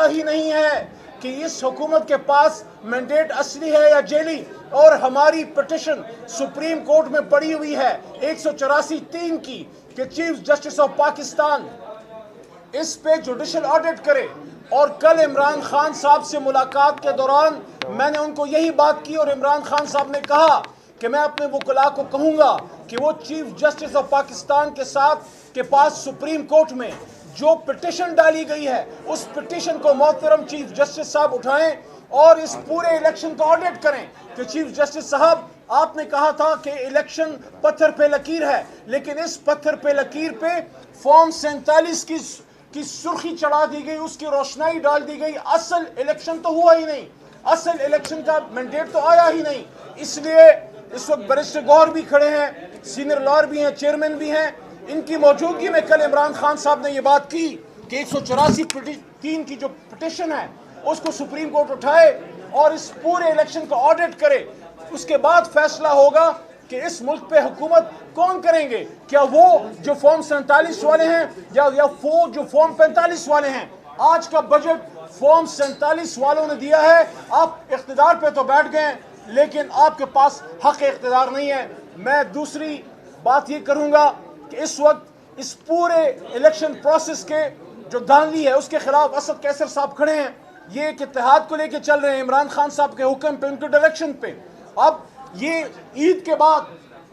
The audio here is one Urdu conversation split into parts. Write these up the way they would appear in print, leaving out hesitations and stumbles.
پتہ ہی نہیں ہے کہ اس حکومت کے پاس مینڈیٹ اصلی ہے یا جیلی، اور ہماری پٹیشن سپریم کورٹ میں پڑی ہوئی ہے 184(3) کی کہ چیف جسٹس آف پاکستان اس پہ جوڈیشل آڈٹ کرے۔ اور کل عمران خان صاحب سے ملاقات کے دوران میں نے ان کو یہی بات کی، اور عمران خان صاحب نے کہا کہ میں اپنے وکلاء کو کہوں گا کہ وہ چیف جسٹس آف پاکستان کے پاس سپریم کورٹ میں جو پٹیشن ڈالی گئی ہے اس پٹیشن کو محترم چیف جسٹس صاحب اٹھائیں اور اس پورے الیکشن کا آڈٹ کریں کہ چیف جسٹس صاحب آپ نے کہا تھا کہ الیکشن پتھر پہ لکیر ہے، لیکن اس پتھر پہ لکیر پہ فارم 47 کی سرخی چڑھا دی گئی، اس کی روشنائی ڈال دی گئی، اصل الیکشن تو ہوا ہی نہیں، اصل الیکشن کا مینڈیٹ تو آیا ہی نہیں۔ اس لیے اس وقت بیرسٹر گوہر بھی کھڑے ہیں، سینئر لائر بھی ہیں، چیئرمین بھی ہیں، ان کی موجودگی میں کل عمران خان صاحب نے یہ بات کی کہ 184(3) کی جو پٹیشن ہے اس کو سپریم کورٹ اٹھائے اور اس پورے الیکشن کو آڈٹ کرے۔ اس کے بعد فیصلہ ہوگا کہ اس ملک پہ حکومت کون کریں گے، کیا وہ جو فارم 47 والے ہیں یا وہ جو فارم 45 والے ہیں۔ آج کا بجٹ فارم 47 والوں نے دیا ہے، آپ اقتدار پہ تو بیٹھ گئے لیکن آپ کے پاس حق اقتدار نہیں ہے۔ میں دوسری بات یہ کروں گا کہ اس وقت اس پورے الیکشن پروسیس کے جو دھاندلی ہے اس کے خلاف اسد کیسر صاحب کھڑے ہیں، یہ ایک اتحاد کو لے کے چل رہے ہیں عمران خان صاحب کے حکم پہ، ان کے ڈائریکشن پہ۔ اب یہ عید کے بعد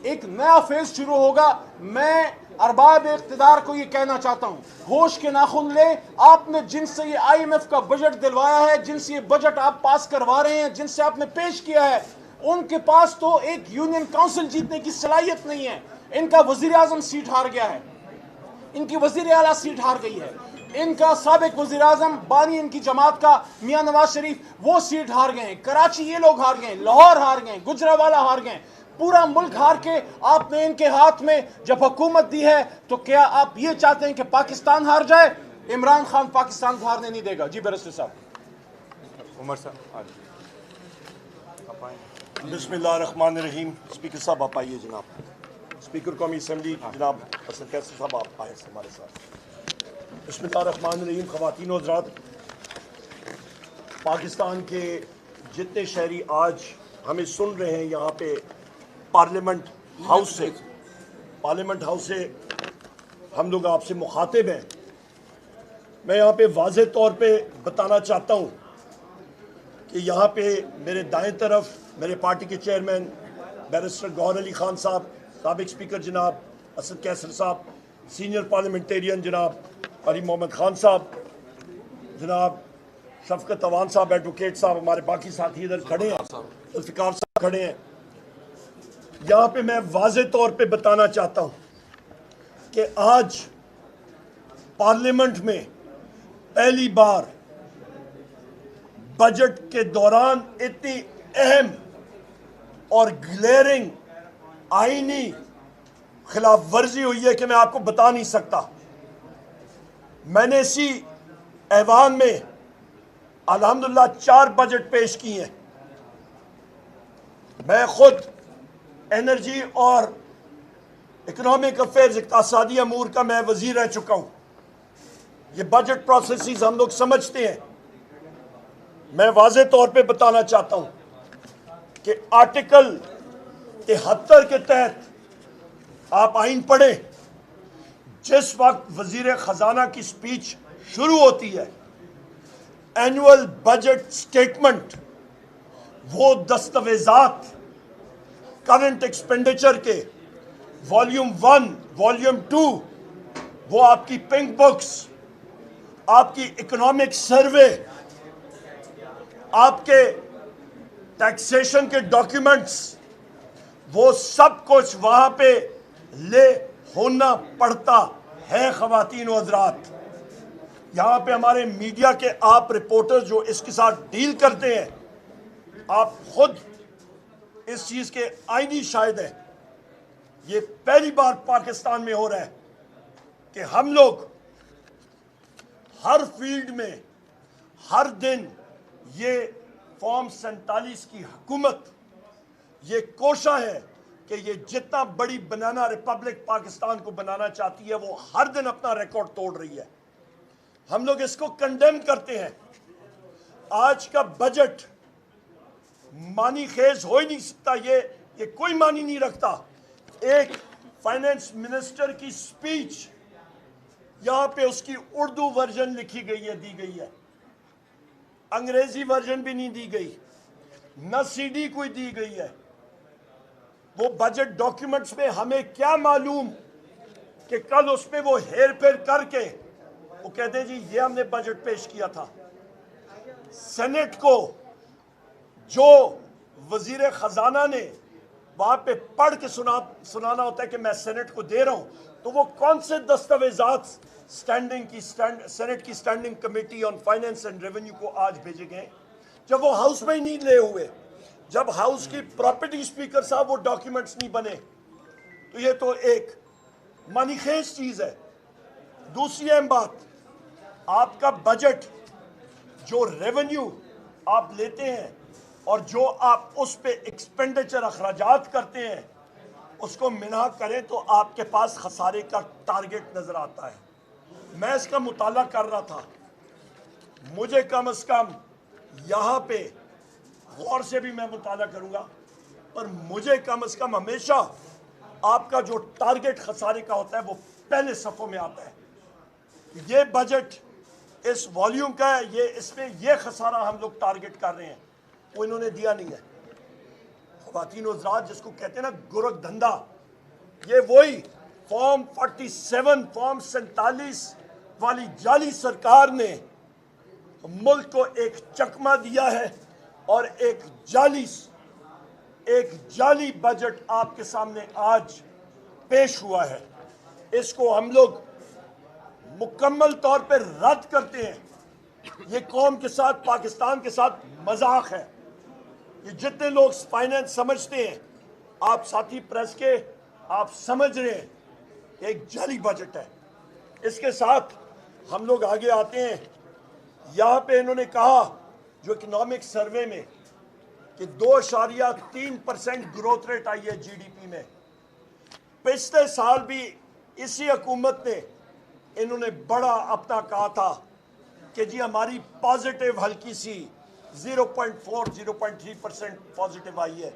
ایک نیا فیز شروع ہوگا۔ میں ارباب اقتدار کو یہ کہنا چاہتا ہوں، ہوش کے ناخن لیں۔ آپ نے جن سے یہ IMF کا بجٹ دلوایا ہے، جن سے یہ بجٹ آپ پاس کروا رہے ہیں، جن سے آپ نے پیش کیا ہے، ان کے پاس تو ایک یونین کاؤنسل جیتنے کی صلاحیت نہیں ہے۔ ان کا وزیر اعظم سیٹ ہار گیا ہے، ان کی وزیر اعلیٰ سیٹ ہار گئی ہے، ان کا سابق وزیر اعظم بانی ان کی جماعت کا میاں نواز شریف وہ سیٹ ہار گئے ہیں، کراچی یہ لوگ ہار گئے، لاہور ہار گئے، گجرانوالہ ہار گئے، پورا ملک ہار کے آپ نے ان کے ہاتھ میں جب حکومت دی ہے تو کیا آپ یہ چاہتے ہیں کہ پاکستان ہار جائے؟ عمران خان پاکستان کو ہارنے نہیں دے گا۔ جی بیرسٹر صاحب۔ عمر صاحب بسم اللہ الرحمن الرحیم۔ اسپیکر صاحب آپ آئیے جناب، اسپیکر قومی اسمبلی جناب اسد کیسر صاحب آپ آئے ہمارے ساتھ۔ بسم اللہ الرحمن الرحیم۔ خواتین و حضرات، پاکستان کے جتنے شہری آج ہمیں سن رہے ہیں یہاں پہ پارلیمنٹ ہاؤس سے ہم لوگ آپ سے مخاطب ہیں، میں یہاں پہ واضح طور پہ بتانا چاہتا ہوں کہ یہاں پہ میرے دائیں طرف میرے پارٹی کے چیئرمین بیرسٹر گوہر علی خان صاحب، سابق اسپیکر جناب اسد کیسر صاحب، سینئر پارلیمنٹیرین جناب علی محمد خان صاحب، جناب شفقت عوان صاحب ایڈوکیٹ صاحب، ہمارے باقی ساتھی ادھر کھڑے ہیں، ذوالفقار صاحب کھڑے ہیں۔ یہاں پہ میں واضح طور پہ بتانا چاہتا ہوں کہ آج پارلیمنٹ میں پہلی بار بجٹ کے دوران اتنی اہم اور گلیئرنگ آئینی خلاف ورزی ہوئی ہے کہ میں آپ کو بتا نہیں سکتا۔ میں نے اسی ایوان میں الحمدللہ 4 بجٹ پیش کیے ہیں۔ میں خود انرجی اور اکنامک افیئرز اقتصادی امور کا میں وزیر رہ چکا ہوں۔ یہ بجٹ پروسیسز ہم لوگ سمجھتے ہیں۔ میں واضح طور پہ بتانا چاہتا ہوں کہ آرٹیکل 73 کے تحت آپ آئین پڑھیں، جس وقت وزیر خزانہ کی سپیچ شروع ہوتی ہے، اینول بجٹ سٹیٹمنٹ، وہ دستاویزات کرنٹ ایکسپینڈیچر کے والیوم 1 والیوم 2، وہ آپ کی پنک بکس، آپ کی اکنامک سروے، آپ کے ٹیکسیشن کے ڈاکیومنٹس، وہ سب کچھ وہاں پہ لے ہونا پڑتا ہے۔ خواتین و حضرات، یہاں پہ ہمارے میڈیا کے آپ رپورٹر جو اس کے ساتھ ڈیل کرتے ہیں، آپ خود اس چیز کے آئینی شاہد ہیں۔ یہ پہلی بار پاکستان میں ہو رہا ہے کہ ہم لوگ ہر فیلڈ میں ہر دن یہ فارم 47 کی حکومت یہ کوشاں ہے کہ یہ جتنا بڑی بنانا ریپبلک پاکستان کو بنانا چاہتی ہے وہ ہر دن اپنا ریکارڈ توڑ رہی ہے۔ ہم لوگ اس کو کنڈیم کرتے ہیں۔ آج کا بجٹ معنی خیز ہو ہی نہیں سکتا، یہ کوئی معنی نہیں رکھتا۔ ایک فائنانس منسٹر کی سپیچ یہاں پہ اس کی اردو ورژن لکھی گئی ہے، دی گئی ہے، انگریزی ورژن بھی نہیں دی گئی، نہ سی ڈی کوئی دی گئی ہے۔ وہ بجٹ ڈاکیومنٹس میں ہمیں کیا معلوم کہ کل اس میں وہ ہیر پھیر کر کے وہ کہتے ہیں جی یہ ہم نے بجٹ پیش کیا تھا۔ سینٹ کو جو وزیر خزانہ نے وہاں پہ پڑھ کے سنانا ہوتا ہے کہ میں سینٹ کو دے رہا ہوں، تو وہ کون سے دستاویزات سینٹ کی standing committee on finance and revenue کو آج بھیجے گئے جب وہ ہاؤس میں ہی نہیں لے ہوئے، جب ہاؤس کی پراپرٹی اسپیکر صاحب وہ ڈاکیومنٹس نہیں بنے؟ تو یہ تو ایک معنی خیز چیز ہے۔ دوسری اہم بات، آپ کا بجٹ جو ریونیو آپ لیتے ہیں اور جو آپ اس پہ ایکسپینڈیچر اخراجات کرتے ہیں اس کو منہا کریں تو آپ کے پاس خسارے کا ٹارگٹ نظر آتا ہے۔ میں اس کا مطالعہ کر رہا تھا، مجھے کم از کم یہاں پہ غور سے بھی میں مطالعہ کروں گا، پر مجھے کم از کم ہمیشہ آپ کا جو ٹارگٹ خسارے کا ہوتا ہے وہ پہلے صفوں میں آتا ہے۔ یہ بجٹ اس والیوم کا ہے، اس میں یہ خسارہ ہم لوگ ٹارگٹ کر رہے ہیں، وہ انہوں نے دیا نہیں ہے۔ خواتین و حضرات، جس کو کہتے ہیں نا گرگ دھندا، یہ وہی فارم 47 فارم 47 والی جعلی سرکار نے ملک کو ایک چکمہ دیا ہے اور ایک جعلی بجٹ آپ کے سامنے آج پیش ہوا ہے۔ اس کو ہم لوگ مکمل طور پہ رد کرتے ہیں۔ یہ قوم کے ساتھ، پاکستان کے ساتھ مذاق ہے۔ یہ جتنے لوگ فائنانس سمجھتے ہیں، آپ ساتھی پریس کے آپ سمجھ رہے ہیں کہ ایک جعلی بجٹ ہے۔ اس کے ساتھ ہم لوگ آگے آتے ہیں، یہاں پہ انہوں نے کہا جو اکنامک سروے میں کہ 2.3% گروتھ ریٹ آئی ہے جی ڈی پی میں۔ پچھلے سال بھی اسی حکومت نے انہوں نے بڑا اپنا کہا تھا کہ جی ہماری پازیٹیو ہلکی سی 0.3% پازیٹیو آئی ہے۔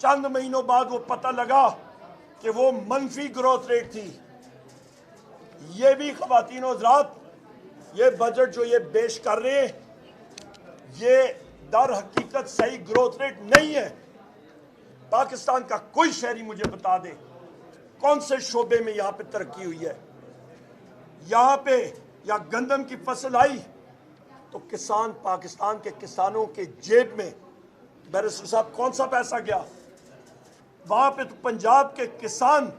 چند مہینوں بعد وہ پتہ لگا کہ وہ منفی گروتھ ریٹ تھی۔ یہ بھی خواتین و حضرات، یہ بجٹ جو یہ پیش کر رہے ہیں یہ در حقیقت صحیح گروتھ ریٹ نہیں ہے۔ پاکستان کا کوئی شہری مجھے بتا دے کون سے شعبے میں یہاں پہ ترقی ہوئی ہے؟ یہاں پہ یا گندم کی فصل آئی تو پاکستان کے کسانوں کے جیب میں بیرسٹر صاحب کون سا پیسہ گیا؟ وہاں پہ تو پنجاب کے کسان،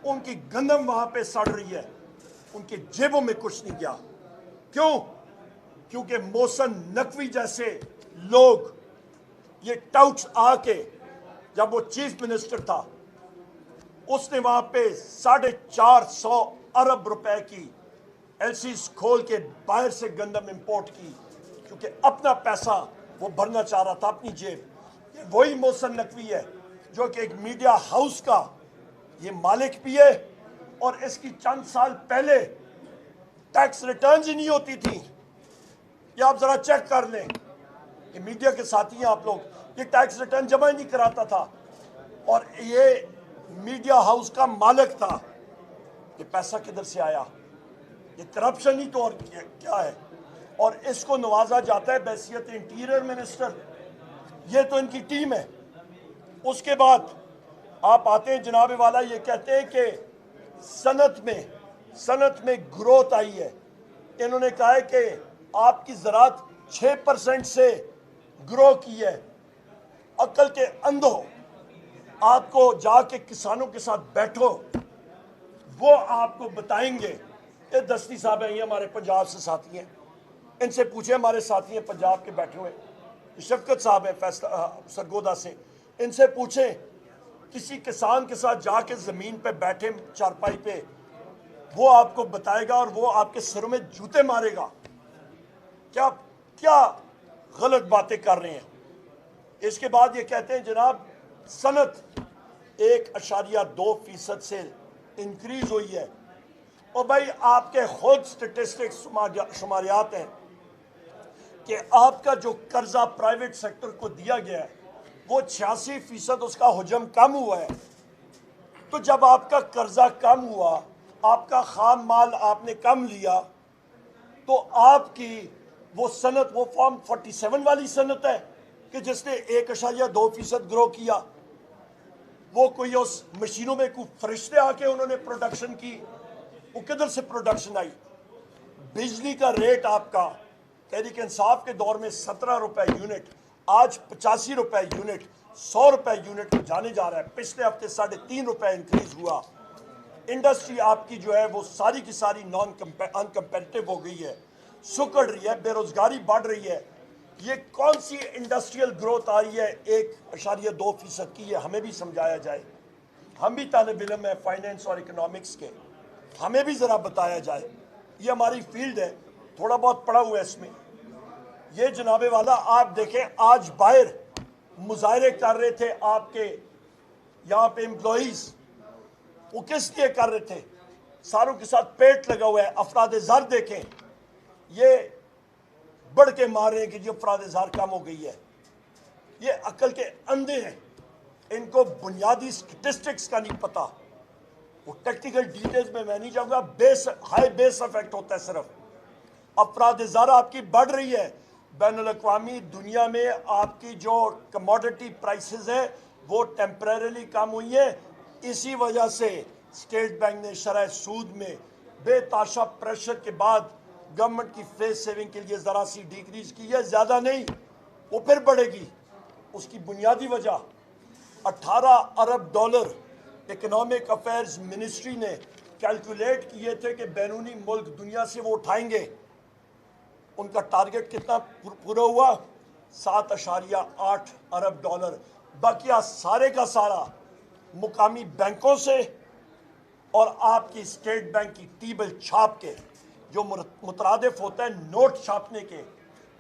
ان کی گندم وہاں پہ سڑ رہی ہے، ان کے جیبوں میں کچھ نہیں گیا۔ کیوں؟ کیونکہ محسن نقوی جیسے لوگ، یہ ٹاؤٹس آ کے، جب وہ چیف منسٹر تھا اس نے وہاں پہ 450 ارب روپے کی ایل سیز کھول کے باہر سے گندم امپورٹ کی، کیونکہ اپنا پیسہ وہ بھرنا چاہ رہا تھا اپنی جیب۔ یہ وہی محسن نقوی ہے جو کہ ایک میڈیا ہاؤس کا یہ مالک بھی ہے، اور اس کی چند سال پہلے ٹیکس ریٹرنز ہی نہیں ہوتی تھی۔ یہ آپ ذرا چیک کر لیں، یہ میڈیا کے ساتھی ہیں آپ لوگ، یہ ٹیکس ریٹرن جمع ہی نہیں کراتا تھا، اور یہ میڈیا ہاؤس کا مالک تھا۔ یہ پیسہ کدھر سے آیا؟ یہ کرپشن ہی تو اور کیا ہے؟ اور اس کو نوازا جاتا ہے بحیثیت انٹیریئر منسٹر۔ یہ تو ان کی ٹیم ہے۔ اس کے بعد آپ آتے ہیں جناب والا، یہ کہتے ہیں کہ صنعت میں گروتھ آئی ہے۔ انہوں نے کہا ہے کہ آپ کی زراعت 6% سے گرو کی ہے۔ عقل کے اندھو، آپ کو جا کے کسانوں کے ساتھ بیٹھو، وہ آپ کو بتائیں گے۔ یہ دستی صاحب ہیں، یہ ہمارے پنجاب سے ساتھی ہیں، ان سے پوچھیں، ہمارے ساتھی ہیں پنجاب کے بیٹھے ہوئے، شفقت صاحب ہیں سرگودا سے، ان سے پوچھیں، کسی کسان کے ساتھ جا کے زمین پہ بیٹھے چارپائی پہ، وہ آپ کو بتائے گا اور وہ آپ کے سروں میں جوتے مارے گا۔ کیا غلط باتیں کر رہے ہیں۔ اس کے بعد یہ کہتے ہیں جناب صنعت 1.2% سے انکریز ہوئی ہے، اور بھائی آپ کے خود سٹیٹسٹکس شماریات ہیں کہ آپ کا جو قرضہ پرائیویٹ سیکٹر کو دیا گیا ہے وہ 86% اس کا حجم کم ہوا ہے. تو جب آپ کا قرضہ کم ہوا, آپ کا خام مال آپ نے کم لیا, تو آپ کی وہ صنعت, وہ فارم 47 والی صنعت ہے کہ جس نے 1.2% گرو کیا. وہ کوئی اس مشینوں میں کوئی فرشتے آ کے انہوں نے پروڈکشن کی, وہ کدھر سے پروڈکشن آئی؟ بجلی کا ریٹ آپ کا تحریک انصاف کے دور میں 17 روپے یونٹ, آج 85 روپے یونٹ, 100 روپے یونٹ جانے جا رہا ہے. پچھلے ہفتے 3.5 روپے انکریز ہوا. انڈسٹری آپ کی جو ہے وہ ساری کی ساری انکمپیٹیو ہو گئی ہے, سکڑ رہی ہے, بے روزگاری بڑھ رہی ہے. یہ کون سی انڈسٹریل گروتھ آ رہی ہے 1.2% کی؟ یہ ہمیں بھی سمجھایا جائے. ہم بھی طالب علم ہیں فائنینس اور اکنامکس کے, ہمیں بھی ذرا بتایا جائے. یہ ہماری فیلڈ ہے, تھوڑا بہت پڑھا ہوا ہے اس میں. یہ جناب والا آپ دیکھیں, آج باہر مظاہرے کر رہے تھے آپ کے یہاں پہ امپلائیز, وہ کس لیے کر رہے تھے؟ ساروں کے ساتھ پیٹ لگا ہوا ہے. افراد زر دیکھیں, یہ بڑھ کے مار رہے ہیں کہ جو افراد زر کم ہو گئی ہے. یہ عقل کے اندھے ہیں, ان کو بنیادی سٹیٹسٹکس کا نہیں پتا. وہ ٹیکنیکل ڈیٹیلز میں نہیں جاؤں گا. ہائی بیس افیکٹ ہوتا ہے صرف. افراد زر آپ کی بڑھ رہی ہے. بین الاقوامی دنیا میں آپ کی جو کموڈٹی پرائسز ہیں وہ ٹیمپریریلی کم ہوئی ہیں. اسی وجہ سے اسٹیٹ بینک نے شرح سود میں بے تحاشا پریشر کے بعد گورنمنٹ کی فیس سیونگ کے لیے ذرا سی ڈیکریز کی ہے, زیادہ نہیں, وہ پھر بڑھے گی. اس کی بنیادی وجہ 18 ارب ڈالر اکنامک افیئرز منسٹری نے کیلکولیٹ کیے تھے کہ بیرونی ملک دنیا سے وہ اٹھائیں گے. ان کا ٹارگٹ کتنا پورا ہوا؟ 7.8 ارب ڈالر. باقیہ سارے کا سارا مقامی بینکوں سے اور آپ کی اسٹیٹ بینک کی ٹی بل چھاپ کے, جو مترادف ہوتا ہے نوٹ چھاپنے کے,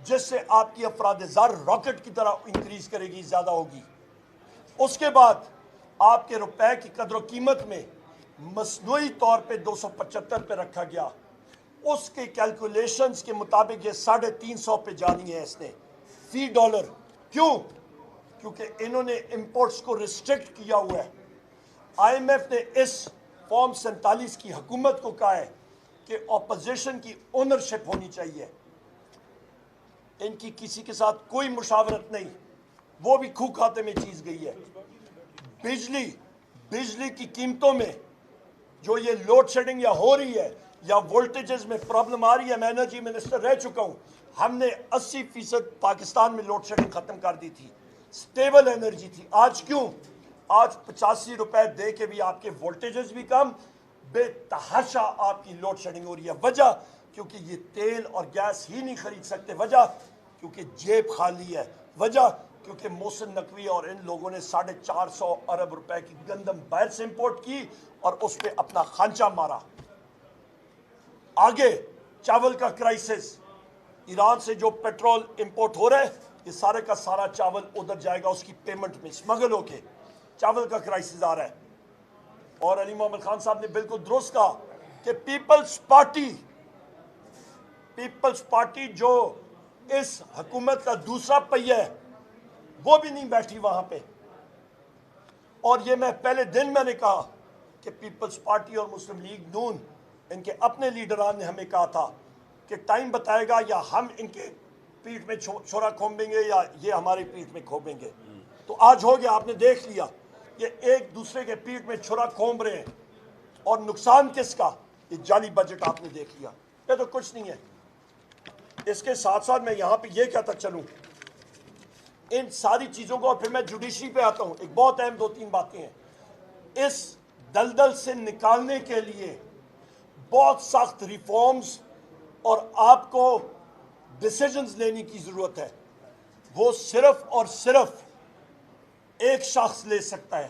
جس سے آپ کی افراد زر راکٹ کی طرح انکریز کرے گی, زیادہ ہوگی. اس کے بعد آپ کے روپے کی قدر و قیمت میں مصنوعی طور پہ 275 پہ رکھا گیا. اس کے کیلکولیشنز کے مطابق یہ 350 پہ جانی ہے اس نے فی ڈالر. کیوں؟ کیونکہ انہوں نے امپورٹس کو ریسٹرکٹ کیا ہوا ہے. آئی ایم ایف نے اس فارم 47 کی حکومت کو کہا ہے کہ اپوزیشن کی اونرشپ ہونی چاہیے. ان کی کسی کے ساتھ کوئی مشاورت نہیں, وہ بھی کھو کھاتے میں چیز گئی ہے. بجلی کی قیمتوں میں جو یہ لوڈ شیڈنگ یا ہو رہی ہے یا وولٹیجز میں پرابلم آ رہی ہے, میں انرجی منسٹر رہ چکا ہوں, ہم نے 80% پاکستان میں لوڈ شیڈنگ ختم کر دی تھی. سٹیبل انرجی تھی. آج کیوں؟ آج 85 روپے دے کے بھی آپ کے وولٹیجز بھی کم, بے تحاشا آپ کی لوڈ شیڈنگ ہو رہی ہے. وجہ کیونکہ یہ تیل اور گیس ہی نہیں خرید سکتے. وجہ کیونکہ جیب خالی ہے. وجہ کیونکہ محسن نقوی اور ان لوگوں نے 450 ارب روپے کی گندم باہر سے امپورٹ کی اور اس پہ اپنا خانچہ مارا. آگے چاول کا کرائسس, ایران سے جو پیٹرول امپورٹ ہو رہا ہے یہ سارے کا سارا چاول ادھر جائے گا اس کی پیمنٹ میں, اسمگل ہو کے چاول کا کرائسس آ رہا ہے. اور علی محمد خان صاحب نے بالکل درست کہا کہ پیپلز پارٹی جو اس حکومت کا دوسرا پہیہ ہے وہ بھی نہیں بیٹھی وہاں پہ. اور یہ میں پہلے دن میں نے کہا کہ پیپلز پارٹی اور مسلم لیگ نون, ان کے اپنے لیڈران نے ہمیں کہا تھا کہ ٹائم بتائے گا یا ہم ان کے پیٹھ میں چھوڑا کھومیں گے یا یہ ہماری پیٹھ میں کھومیں گے. تو آج ہو گیا, آپ نے دیکھ لیا, یہ ایک دوسرے کے پیٹھ میں چھڑا کھوم رہے ہیں. اور نقصان کس کا؟ یہ جعلی بجٹ آپ نے دیکھ لیا. یہ تو کچھ نہیں ہے. اس کے ساتھ ساتھ میں یہاں پہ یہ کہتا چلوں, ان ساری چیزوں کو, اور پھر میں جوڈیشری پہ آتا ہوں. ایک بہت اہم 2-3 باتیں ہیں. اس دلدل سے نکالنے کے لیے بہت سخت ریفارمز اور آپ کو ڈیسیجنز لینے کی ضرورت ہے. وہ صرف اور صرف ایک شخص لے سکتا ہے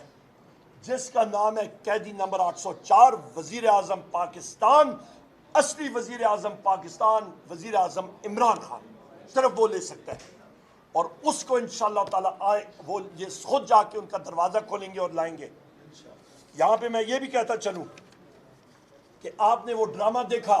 جس کا نام ہے قیدی نمبر 804, وزیر اعظم پاکستان, اصلی وزیر اعظم پاکستان, وزیر اعظم عمران خان. صرف وہ لے سکتا ہے. اور اس کو انشاءاللہ تعالیٰ وہ یہ خود جا کے ان کا دروازہ کھولیں گے اور لائیں گے. یہاں پہ میں یہ بھی کہتا چلوں کہ آپ نے وہ ڈرامہ دیکھا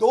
2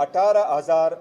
18,000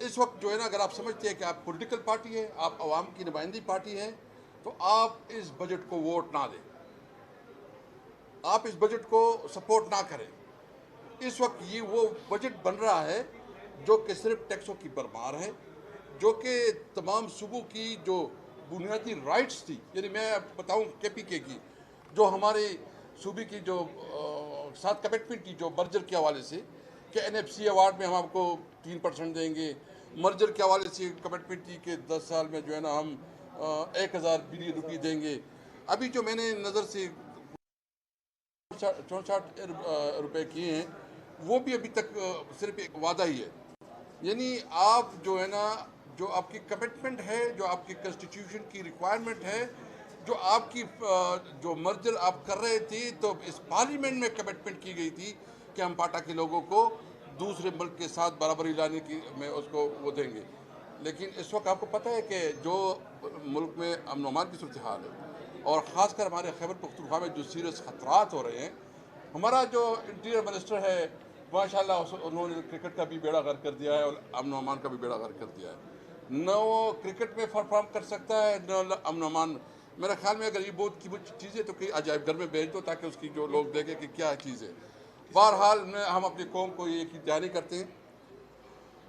اس وقت جو ہے نا اگر آپ سمجھتے ہیں کہ آپ پولیٹیکل پارٹی ہیں, آپ عوام کی نمائندی پارٹی ہیں, تو آپ اس بجٹ کو ووٹ نہ دیں, آپ اس بجٹ کو سپورٹ نہ کریں. اس وقت یہ وہ بجٹ بن رہا ہے جو کہ صرف ٹیکسوں کی بھرمار ہے, جو کہ تمام صوبوں کی جو بنیادی رائٹس تھی, یعنی میں بتاؤں کے پی کے کی جو ہمارے صوبے کی جو ساتھ کمٹمنٹ تھی جو مرجر کے حوالے سے کہ این ایف سی ایوارڈ میں ہم آپ کو 3% دیں گے, مرجر کے حوالے سے کمٹمنٹ تھی کہ 10 سال میں جو ہے نا ہم 1000 بلین روپی دیں گے. ابھی جو میں نے نظر سے 64 روپے کیے ہیں وہ بھی ابھی تک صرف ایک وعدہ ہی ہے. یعنی آپ جو ہے نا جو آپ کی کمٹمنٹ ہے, جو آپ کی کنسٹیٹیوشن کی ریکوائرمنٹ ہے, جو آپ کی جو مرجر آپ کر رہے تھے, تو اس پارلیمنٹ میں کمٹمنٹ کی گئی تھی کہ ہم پاٹا کے لوگوں کو دوسرے ملک کے ساتھ برابری لانے کی میں اس کو وہ دیں گے. لیکن اس وقت آپ کو پتہ ہے کہ جو ملک میں امن و امان کی صورتحال ہے اور خاص کر ہمارے خیبر پختونخوا میں جو سیریس خطرات ہو رہے ہیں, ہمارا جو انٹیریئر منسٹر ہے ماشاءاللہ انہوں نے کرکٹ کا بھی بیڑا غرق کر دیا ہے اور امن و امان کا بھی بیڑا غرق کر دیا ہے. نہ وہ کرکٹ میں پرفارم کر سکتا ہے نہ امن و امان. میرے خیال میں اگر یہ بہت قیمتی چیز ہے تو کہ عجائب گھر میں بھیج دو تاکہ اس کی جو لوگ دیکھیں کہ کیا چیز ہے. بہرحال ہم اپنی قوم کو یہ کی تیاری کرتے ہیں,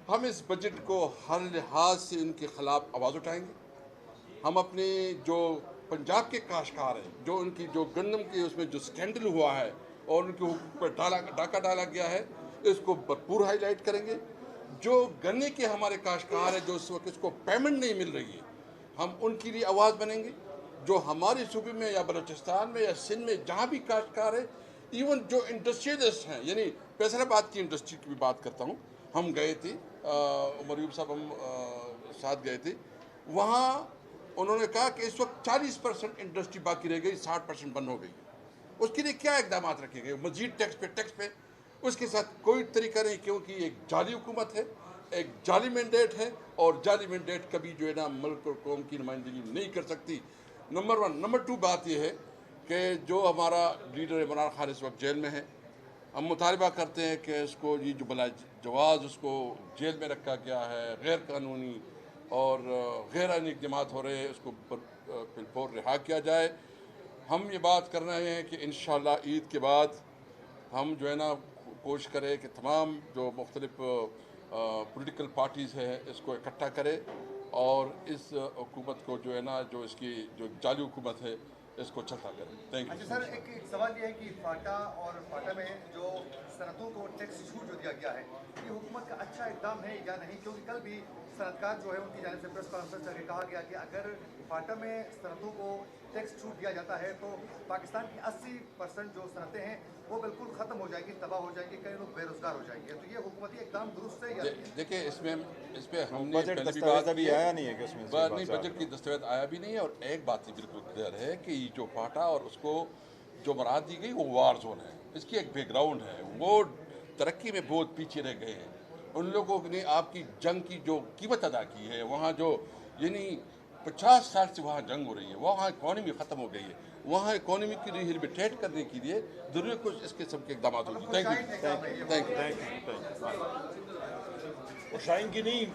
ہم اس بجٹ کو ہر لحاظ سے ان کے خلاف آواز اٹھائیں گے. ہم اپنے جو پنجاب کے کاشتکار ہیں, جو ان کی جو گندم کے اس میں جو سکینڈل ہوا ہے اور ان کے حقوق پر ڈاکہ ڈالا گیا ہے, اس کو بھرپور ہائی لائٹ کریں گے. جو گنے کے ہمارے کاشتکار ہیں جو اس وقت اس کو پیمنٹ نہیں مل رہی ہے, ہم ان کے لیے آواز بنیں گے. جو ہمارے صوبے میں یا بلوچستان میں یا سندھ میں جہاں بھی کاشتکار ہے, ایون جو انڈسٹریلسٹ ہیں, یعنی فیصل آباد کی انڈسٹری کی بھی بات کرتا ہوں, ہم گئے تھے, عمر ایوب صاحب ہم ساتھ گئے تھے, وہاں انہوں نے کہا کہ اس وقت 40% انڈسٹری باقی رہ گئی, 60% بند ہو گئی ہے. اس کے لیے کیا اقدامات رکھے گئے؟ مزید ٹیکس پہ اس کے ساتھ کوئی طریقہ نہیں, کیونکہ یہ ایک جعلی حکومت ہے, ایک جعلی مینڈیٹ ہے, اور جعلی مینڈیٹ کبھی جو ہے نا ملک اور قوم کی نمائندگی نہیں کر سکتی. نمبر 1. نمبر 2 بات یہ ہے کہ جو ہمارا لیڈر عمران خان اس وقت جیل میں ہے, ہم مطالبہ کرتے ہیں کہ اس کو یہ جو بلا جواز اس کو جیل میں رکھا گیا ہے, غیر قانونی اور غیر آئینی اقدامات ہو رہے ہیں, اس کو بالفور رہا کیا جائے. ہم یہ بات کر رہے ہیں کہ انشاءاللہ عید کے بعد ہم جو ہے نا کوشش کریں کہ تمام جو مختلف پولیٹیکل پارٹیز ہیں اس کو اکٹھا کرے اور اس حکومت کو جو ہے نا جو اس کی جو جعلی حکومت ہے اس کو چلتا کریں. Thank you. سر ایک سوال یہ ہے کہ فاٹا اور فاٹا میں جو صنعتوں کو ٹیکس چھوٹ جو دیا گیا ہے, یہ حکومت کا اچھا اقدام ہے یا نہیں؟ کیونکہ کل بھی صنعتکار جو ہے ان کی جانب سے پریس کانفرنس کر کے کہا گیا کہ اگر فاٹا میں صنعتوں کو ٹیکس چھوٹ دیا جاتا ہے تو پاکستان کی 80% جو صنعتیں ہیں وہ بالکل ختم ہو جائیں گی, تباہ ہو جائیں گی, کئی لوگ بے روزگار ہو جائیں گے. تو یہ حکومتی اقدام درست ہے یا نہیں؟ دیکھیں اس پہ ہم نے بجٹ دستاویز ابھی آیا نہیں ہے کہ اس میں نہیں, بجٹ کی دستاویز آیا بھی نہیں ہے. اور ایک بات ہی بالکل کلیئر ہے کہ یہ جو فاٹا اور اس کو جو مراد دی گئی وہ وار زون ہے, اس کی ایک بیک گراؤنڈ ہے, وہ ترقی میں بہت پیچھے رہ گئے ہیں. ان لوگوں نے آپ کی جنگ کی جو قیمت ادا کی ہے, وہاں جو یعنی 50 سال سے وہاں جنگ ہو رہی ہے, وہاں اکانومی ختم ہو گئی ہے, وہاں اکانومی کی ریہیبلیٹیٹ کرنے کے لیے ضرور کچھ اس قسم کے اقدامات ہوگی. Thank you. شائن کی نہیں